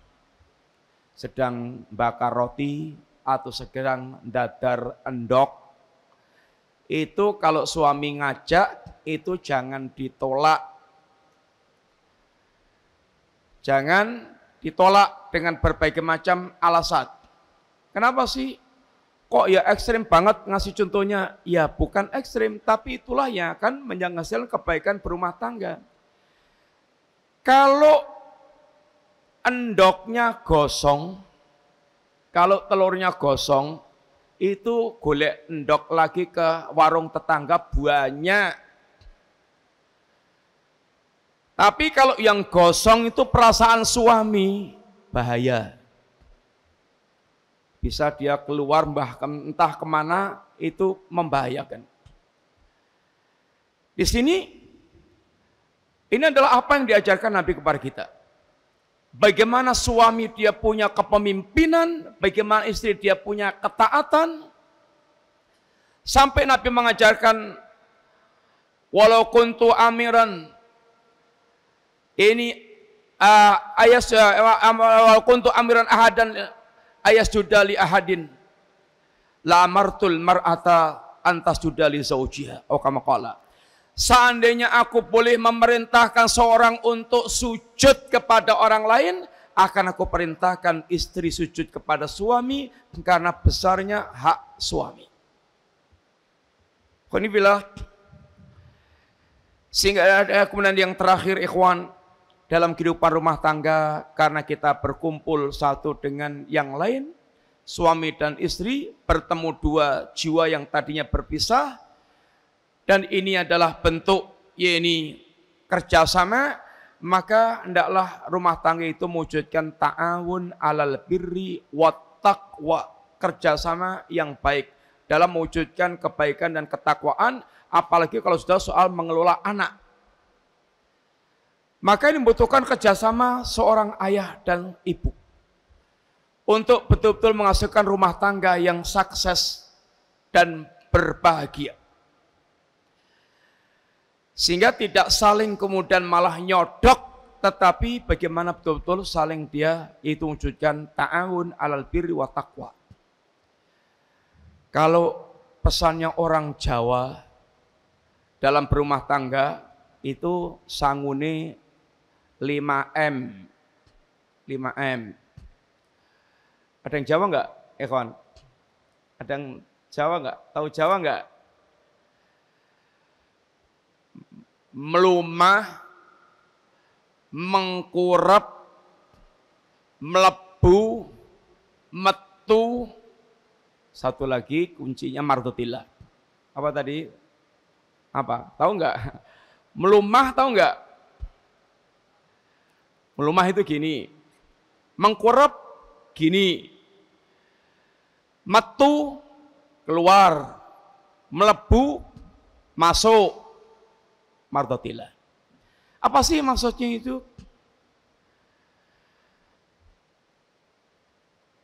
sedang bakar roti atau sedang dadar endok. Itu kalau suami ngajak itu jangan ditolak. Jangan ditolak dengan berbagai macam alasan. Kenapa sih? Kok ya ekstrim banget ngasih contohnya? Ya bukan ekstrim, tapi itulah yang akan menghasilkan kebaikan berumah tangga. Kalau endoknya gosong, kalau telurnya gosong, itu golek endok lagi ke warung tetangga banyak. Tapi kalau yang gosong itu perasaan suami, bahaya. Bisa dia keluar entah kemana, itu membahayakan. Di sini, ini adalah apa yang diajarkan Nabi kepada kita. Bagaimana suami dia punya kepemimpinan, bagaimana istri dia punya ketaatan. Sampai Nabi mengajarkan, walau kuntu amiran, ini walau kuntu amiran ahadan ayasjudali ahadin la amartul mar'ata antas judali zaujiha. Oh kama qala. Seandainya aku boleh memerintahkan seorang untuk sujud kepada orang lain, akan aku perintahkan istri sujud kepada suami karena besarnya hak suami. Qanibillah. Sehingga ada kemudian yang terakhir, ikhwan, dalam kehidupan rumah tangga, karena kita berkumpul satu dengan yang lain, suami dan istri bertemu dua jiwa yang tadinya berpisah, dan ini adalah bentuk kerjasama, maka hendaklah rumah tangga itu mewujudkan ta'awun 'alal birri wat taqwa, kerjasama yang baik dalam mewujudkan kebaikan dan ketakwaan, apalagi kalau sudah soal mengelola anak. Maka ini membutuhkan kerjasama seorang ayah dan ibu untuk betul-betul menghasilkan rumah tangga yang sukses dan berbahagia. Sehingga tidak saling kemudian malah nyodok, tetapi bagaimana betul-betul saling dia itu wujudkan ta'awun 'alal birri wa taqwa. Kalau pesannya orang Jawa dalam berumah tangga itu sangune 5M. 5M. Ada yang Jawa enggak, Ikhwan? Ada yang Jawa enggak? Tahu Jawa enggak? melumah, mengkurep, melebu, metu. Satu lagi kuncinya mardotillah. Apa tadi? Apa? Tahu nggak? Melumah tahu nggak? Melumah itu gini. Mengkurep gini. Metu keluar. Melebu masuk. Mardotillah. Apa sih maksudnya itu?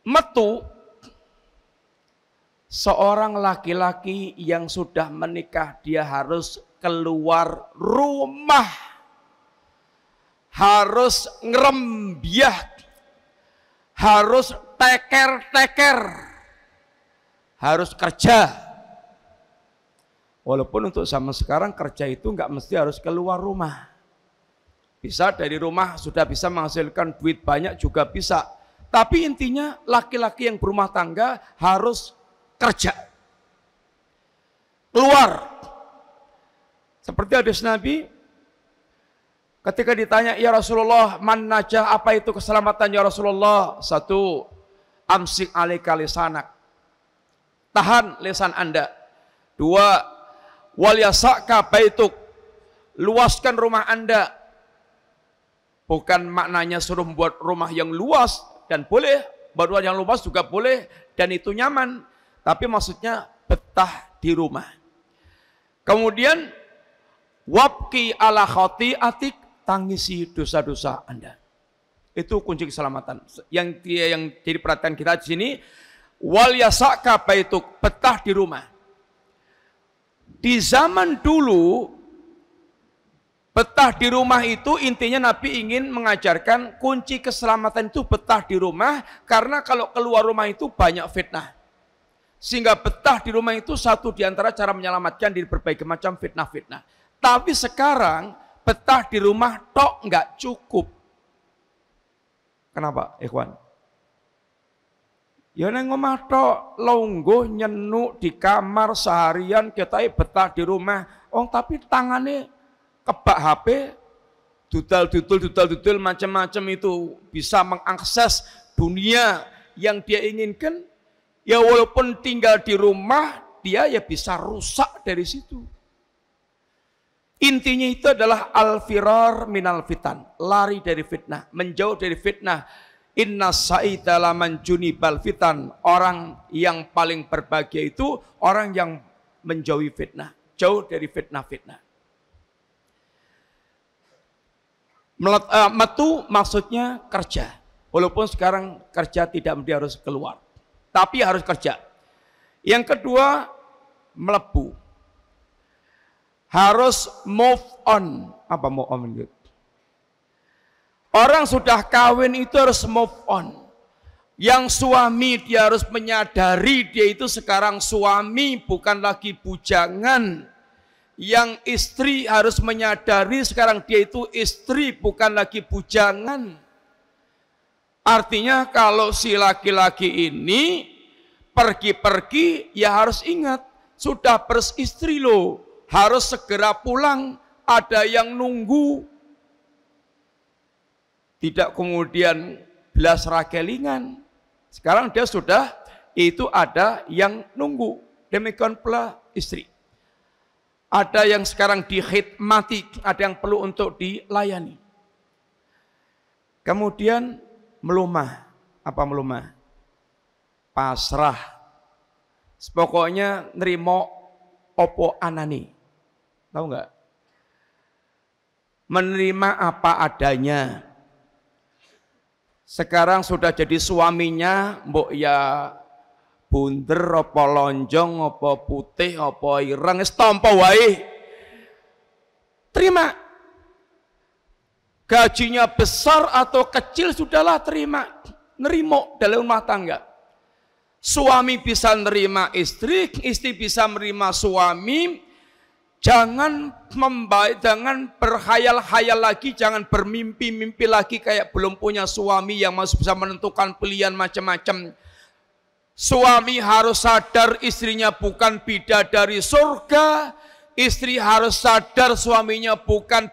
Metu, seorang laki-laki yang sudah menikah, dia harus keluar rumah, harus ngerembiah, harus teker-teker, harus kerja. Walaupun untuk zaman sekarang kerja itu nggak mesti harus keluar rumah. Bisa dari rumah sudah bisa menghasilkan duit banyak juga bisa. Tapi intinya laki-laki yang berumah tangga harus kerja. Keluar. Seperti hadis Nabi, ketika ditanya, ya Rasulullah, man najah, apa itu keselamatan ya Rasulullah? Satu, amsik alaika lisanak. Tahan lisan Anda. Dua, wal yasaka baituk. Luaskan rumah Anda. Bukan maknanya suruh membuat rumah yang luas, dan boleh, baru yang luas juga boleh, dan itu nyaman. Tapi maksudnya betah di rumah. Kemudian, wabki ala khati'atik, tangisi dosa-dosa Anda. Itu kunci keselamatan. Yang jadi perhatian kita di sini, wal yasaka baituk, betah di rumah. Di zaman dulu, betah di rumah itu intinya Nabi ingin mengajarkan kunci keselamatan itu betah di rumah, karena kalau keluar rumah itu banyak fitnah. Sehingga betah di rumah itu satu di antara cara menyelamatkan diri berbagai macam fitnah-fitnah. Tapi sekarang betah di rumah tok nggak cukup. Kenapa, ikhwan? Ya neng omah tok longgo nyenuk di kamar seharian, kita betah di rumah. Oh tapi tangannya kebak HP, dudal macam-macam itu bisa mengakses dunia yang dia inginkan. Ya walaupun tinggal di rumah, dia ya bisa rusak dari situ. Intinya itu adalah al-firar minal fitan, lari dari fitnah, menjauh dari fitnah. Inna sa'ida laman junibal fitan, orang yang paling berbahagia itu orang yang menjauhi fitnah, jauh dari fitnah-fitnah. Metu maksudnya kerja. Walaupun sekarang kerja tidak mesti harus keluar, tapi harus kerja. Yang kedua, melebu. Harus move on. Apa move on? Orang sudah kawin itu harus move on. Yang suami dia harus menyadari dia itu sekarang suami, bukan lagi bujangan. Yang istri harus menyadari sekarang dia itu istri, bukan lagi bujangan. Artinya kalau si laki-laki ini pergi-pergi, ya harus ingat, sudah beristri loh, harus segera pulang, ada yang nunggu. Tidak kemudian belas rakelingan. Sekarang dia sudah, itu ada yang nunggu. Demikian pula istri. Ada yang sekarang dikhidmati, ada yang perlu untuk dilayani. Kemudian melumah. Apa melumah? Pasrah. Pokoknya nerimo opo anani. Tahu nggak? Menerima apa adanya. Sekarang sudah jadi suaminya, mbok ya bunder, apa lonjong, apa putih, apa ireng, setompo wae. Terima. Gajinya besar atau kecil, sudahlah terima. Nerimo dalam rumah tangga. Suami bisa nerima istri, istri bisa menerima suami. Jangan berhayal-hayal lagi, jangan bermimpi-mimpi lagi kayak belum punya suami yang masih bisa menentukan pilihan macam-macam. Suami harus sadar istrinya bukan bidadari surga, istri harus sadar suaminya bukan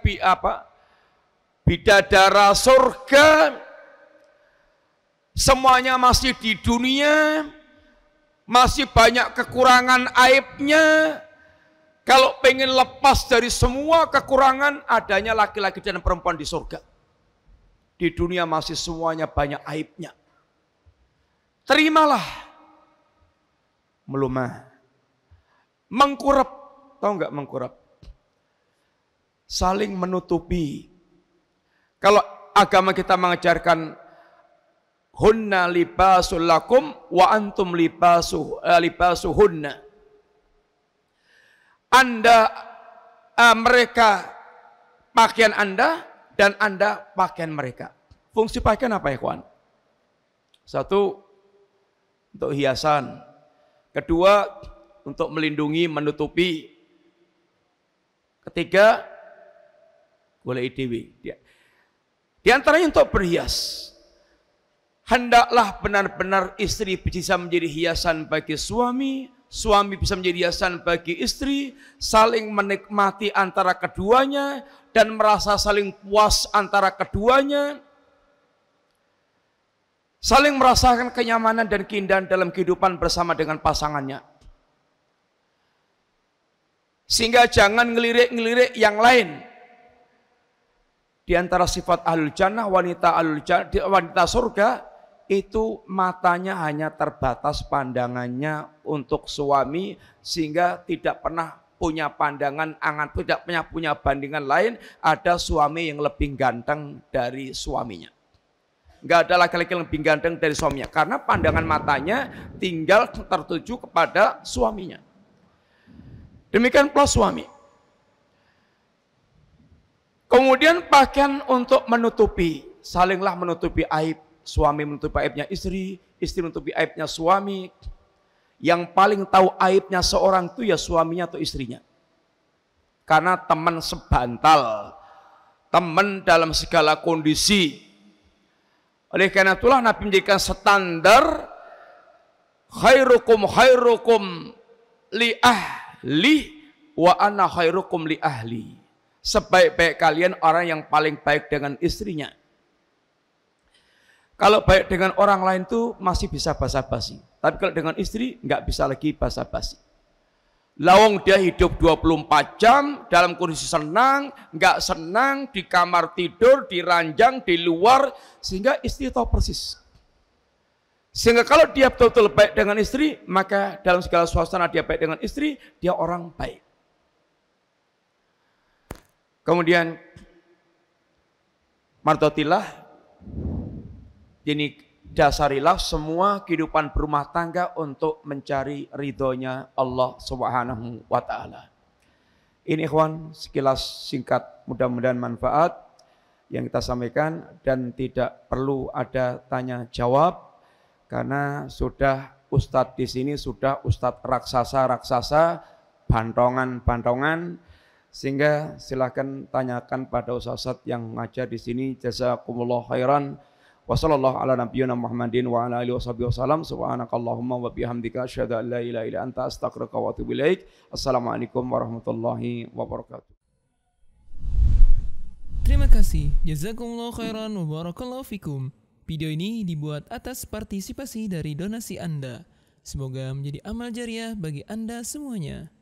bidadara surga, semuanya masih di dunia, masih banyak kekurangan aibnya. Kalau pengen lepas dari semua kekurangan, adanya laki-laki dan perempuan di surga. Di dunia masih semuanya banyak aibnya. Terimalah. Melumah. Mengkurap. Tahu nggak mengkurap? Saling menutupi. Kalau agama kita mengajarkan hunna libasul lakum wa antum libasuhunna. Mereka pakaian Anda dan Anda pakaian mereka. Fungsi pakaian apa ya kawan? Satu, untuk hiasan. Kedua, untuk melindungi, menutupi. Ketiga, boleh idewi. Di antaranya untuk berhias. Hendaklah benar-benar istri bisa menjadi hiasan bagi suami, suami bisa menjadi hiasan bagi istri, saling menikmati antara keduanya dan merasa saling puas antara keduanya, saling merasakan kenyamanan dan keindahan dalam kehidupan bersama dengan pasangannya. Sehingga jangan ngelirik-ngelirik yang lain. Di antara sifat ahlul jannah, wanita surga, itu matanya hanya terbatas pandangannya untuk suami, sehingga tidak pernah punya pandangan angan, tidak punya bandingan lain. Ada suami yang lebih ganteng dari suaminya. Enggak ada laki-laki yang lebih ganteng dari suaminya, karena pandangan matanya tinggal tertuju kepada suaminya. Demikian pula suami. Kemudian pakaian untuk menutupi, salinglah menutupi aib. Suami menutupi aibnya istri, istri menutupi aibnya suami. Yang paling tahu aibnya seorang itu ya suaminya atau istrinya. Karena teman sebantal, teman dalam segala kondisi. Oleh karena itulah Nabi menjadikan standar khairukum li ahli wa ana khairukum li ahli. Sebaik-baik kalian orang yang paling baik dengan istrinya. Kalau baik dengan orang lain itu masih bisa basa-basi. Tapi kalau dengan istri nggak bisa lagi basa-basi. Lawang dia hidup 24 jam dalam kondisi senang, nggak senang, di kamar tidur, di ranjang, di luar, sehingga istri tahu persis. Sehingga kalau dia betul-betul baik dengan istri, maka dalam segala suasana dia baik dengan istri, dia orang baik. Kemudian mardotilah, ini dasarilah semua kehidupan berumah tangga untuk mencari ridhonya Allah Subhanahu wa ta'ala. Ini ikhwan sekilas singkat, mudah-mudahan manfaat yang kita sampaikan dan tidak perlu ada tanya jawab karena sudah ustadz di sini sudah ustadz raksasa, bantongan, sehingga silakan tanyakan pada ustadz yang ngajar di sini. Jazakumullah khairan. Wassallallahu ala nabiyyina Muhammadin wa ala alihi wasallam. Subhanakallahumma wa bihamdika asyhadu an la ilaha illa anta astaghfiruka wa atubu ilaik. Assalamualaikum warahmatullahi wabarakatuh. Terima kasih. Jazakumullah khairan wa barakallahu fikum. Video ini dibuat atas partisipasi dari donasi Anda. Semoga menjadi amal jariah bagi Anda semuanya.